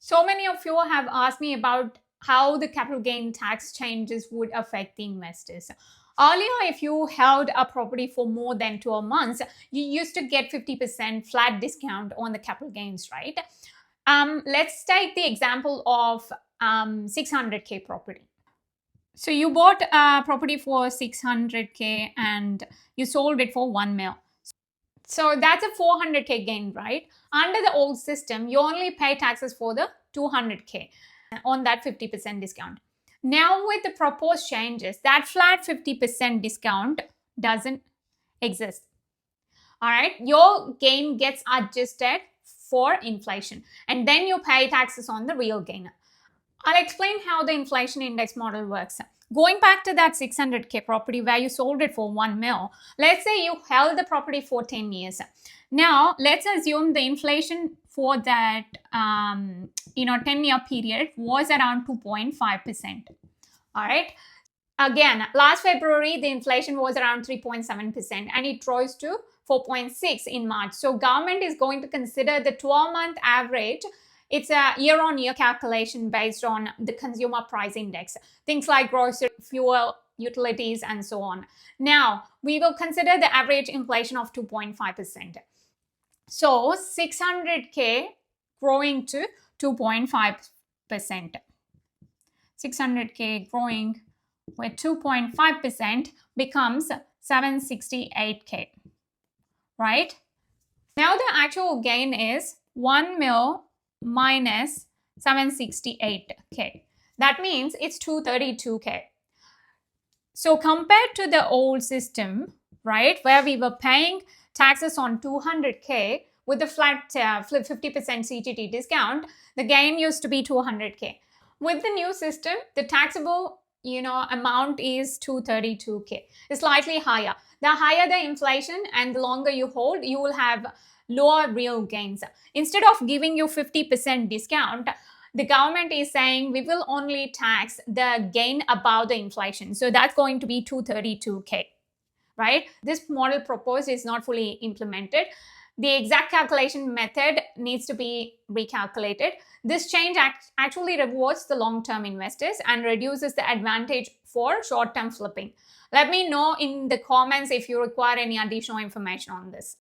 So many of you have asked me about how the capital gain tax changes would affect the investors. Earlier, if you held a property for more than 12 months, you used to get 50% flat discount on the capital gains, right? Let's take the example of 600K property. So you bought a property for 600K and you sold it for 1 mil. So that's a 400K gain, right? Under the old system, you only pay taxes for the 200K on that 50% discount. Now, with the proposed changes, that flat 50% discount doesn't exist. All right, your gain gets adjusted for inflation, and then you pay taxes on the real gain. I'll explain how the inflation index model works. Going back to that 600K property where you sold it for 1 mil, let's say you held the property for 10 years. Now, let's assume the inflation for that 10-year period was around 2.5%. All right. Again, last February, the inflation was around 3.7% and it rose to 4.6 in March. So government is going to consider the 12-month average. It's a year-on-year calculation based on the consumer price index, things like grocery, fuel, utilities, and so on. Now, we will consider the average inflation of 2.5%. So 600K growing to 2.5%. 600K growing with 2.5% becomes 768K, right? Now the actual gain is 1 mil minus 768K. That means it's 232K. So compared to the old system, right, where we were paying taxes on 200K with the flat 50% CGT discount, the gain used to be 200K. With the new system, the taxable amount is 232K. It's slightly higher. The higher the inflation and the longer you hold, you will have lower real gains. Instead of giving you 50% discount, the government is saying we will only tax the gain above the inflation. So that's going to be 232K, right? This model proposed is not fully implemented. The exact calculation method needs to be recalculated. This change actually rewards the long-term investors and reduces the advantage for short-term flipping. Let me know in the comments if you require any additional information on this.